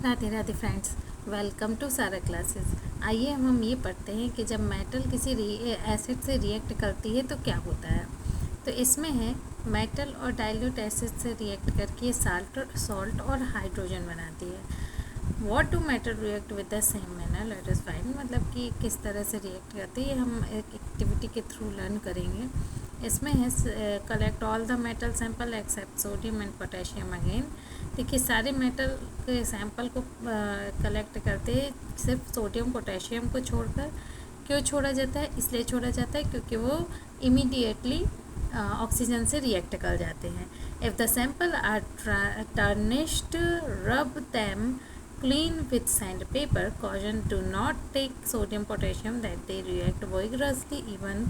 Radhe Radhe friends, welcome to Sara classes. आइए हम ये पढ़ते हैं कि जब मेटल किसी एसिड से रिएक्ट करती है तो क्या होता है। तो इसमें है मेटल और डाइल्यूट एसिड से रिएक्ट करके सॉल्ट और हाइड्रोजन बनाती है। What do metal react with the same manner, let us find. मतलब कि किस तरह से रिएक्ट करती है हम एक एक्टिविटी के थ्रू लर्न करेंगे। इसमें है collect all the metal sample except sodium and potassium again. देखिए सारे मेटल के सैंपल को कलेक्ट करते हैं सिर्फ सोडियम पोटेशियम को छोड़कर। क्यों छोड़ा जाता है? इसलिए छोड़ा जाता है क्योंकि वो इमीडिएटली ऑक्सीजन से रिएक्ट कर जाते हैं। इफ़ द सैंपल आर टर्निश्ड, रब them clean with sandpaper. Caution: do not take sodium potassium that they react vigorously even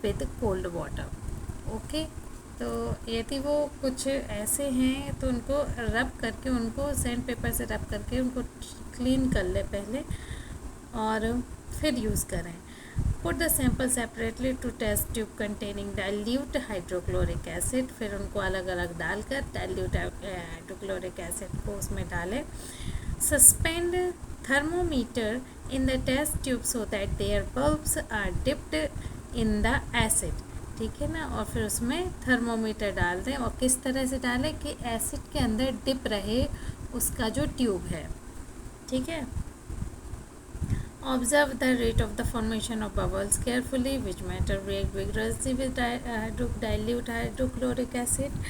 with cold water. Okay, तो यदि वो कुछ ऐसे हैं तो उनको रब करके, उनको सैंड पेपर से रब करके उनको क्लीन कर ले पहले और फिर यूज़ करें। Put the sample separately to test tube containing dilute hydrochloric acid. फिर उनको अलग अलग डालकर डाइल्यूट हाइड्रोक्लोरिक एसिड को उसमें डालें। Suspend thermometer in the test tube so that their bulbs are dipped in the acid. ठीक है ना, और फिर उसमें थर्मोमीटर डाल दें। और किस तरह से डालें कि एसिड के अंदर डिप रहे उसका जो ट्यूब है। ठीक है। Observe the rate of the formation of bubbles carefully, which metal react vigorously with dilute hydrochloric acid.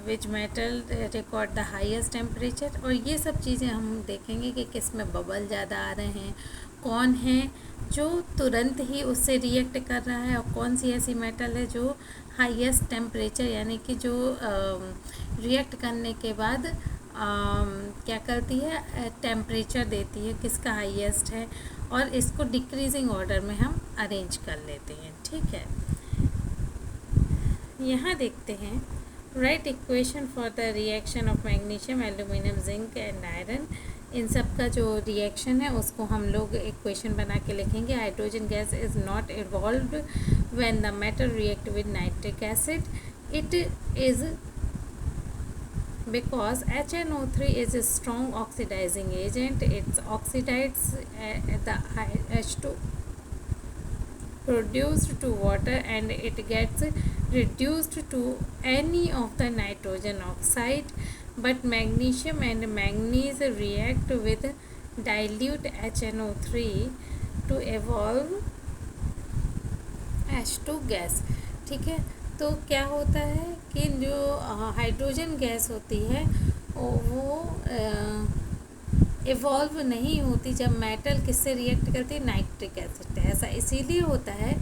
Which metal record the highest temperature. और ये सब चीज़ें हम देखेंगे कि किस में बबल ज़्यादा आ रहे हैं, कौन है जो तुरंत ही उससे रिएक्ट कर रहा है, और कौन सी ऐसी मेटल है जो हाईएस्ट टेम्परेचर यानी कि जो रिएक्ट करने के बाद क्या करती है, टेम्परेचर देती है, किसका हाईएस्ट है। और इसको डिक्रीजिंग ऑर्डर में हम अरेंज कर लेते हैं। ठीक है, यहाँ देखते हैं write equation for the reaction of magnesium, aluminium, zinc and iron. इन सब का जो रिएक्शन है उसको हम लोग इक्वेशन बना के लिखेंगे। Hydrogen gas is not evolved when the metal react with nitric acid. It is because HNO3 is a strong oxidizing agent. It oxidides the H2 produced to water and it gets reduced to any of the nitrogen oxide. But magnesium and manganese react with dilute HNO3 to evolve H2 gas. ठीक है, तो क्या होता है कि जो hydrogen gas होती है वो इवॉल्व नहीं होती जब मेटल किससे रिएक्ट करती है, नाइट्रिक एसिड। ऐसा इसीलिए होता है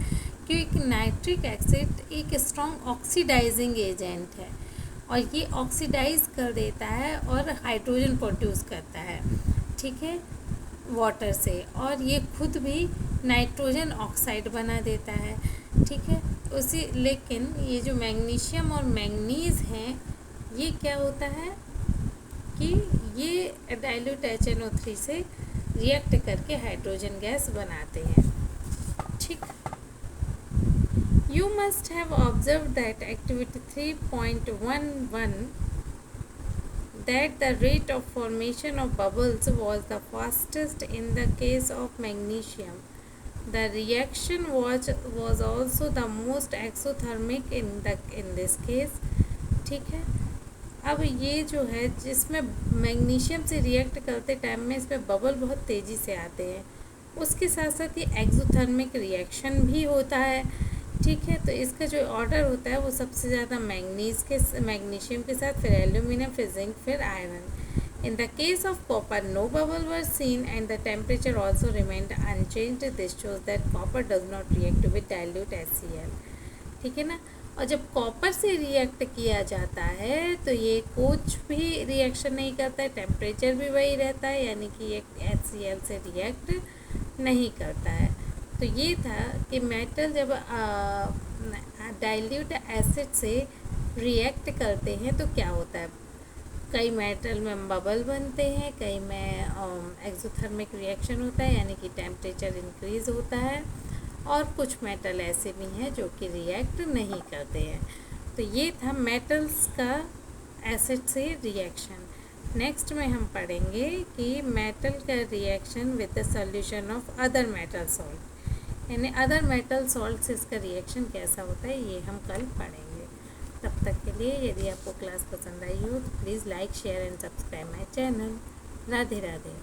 क्योंकि नाइट्रिक एसिड एक स्ट्रॉन्ग ऑक्सीडाइजिंग एजेंट है और ये ऑक्सीडाइज कर देता है और हाइड्रोजन प्रोड्यूस करता है। ठीक है, वाटर से, और ये खुद भी नाइट्रोजन ऑक्साइड बना देता है। ठीक है, उसी लेकिन ये जो मैग्नीशियम और मैंगनीज हैं ये क्या होता है कि ये डाइल्यूट HNO3 से रिएक्ट करके हाइड्रोजन गैस बनाते हैं। ठीक, you must have observe that activity 3.11 that the rate of formation of bubbles was the fastest in the case of magnesium. The reaction was also the most exothermic in this case. ठीक है, अब ये जो है जिसमें magnesium से react करते time में इसमें बबल बहुत तेज़ी से आते हैं, उसके साथ साथ ये एक्सोथर्मिक रिएक्शन भी होता है। ठीक है, तो इसका जो ऑर्डर होता है वो सबसे ज़्यादा मैग्नीशियम के साथ, फिर एल्यूमिनियम, फिर जिंक, फिर iron. In the case of copper no bubble were seen and the temperature also remained unchanged. This shows that copper does not react with dilute HCl। ठीक है ना, और जब कॉपर से रिएक्ट किया जाता है तो ये कुछ भी रिएक्शन नहीं करता है, टेम्परेचर भी वही रहता है, यानी कि ये HCl से रिएक्ट नहीं करता है। तो ये था कि मेटल जब डाइल्यूट एसिड से रिएक्ट करते हैं तो क्या होता है। कई मेटल में बबल बनते हैं, कई में एक्सोथर्मिक रिएक्शन होता है यानी कि टेम्परेचर इंक्रीज़ होता है, और कुछ मेटल ऐसे भी हैं जो कि रिएक्ट नहीं करते हैं। तो ये था मेटल्स का एसिड से रिएक्शन। नेक्स्ट में हम पढ़ेंगे कि मेटल का reaction with the solution of other metal salt, यानी अदर मेटल सॉल्ट से इसका रिएक्शन कैसा होता है, ये हम कल पढ़ेंगे। तब तक के लिए यदि आपको क्लास पसंद आई हो तो please like share and subscribe my channel. Radhe Radhe.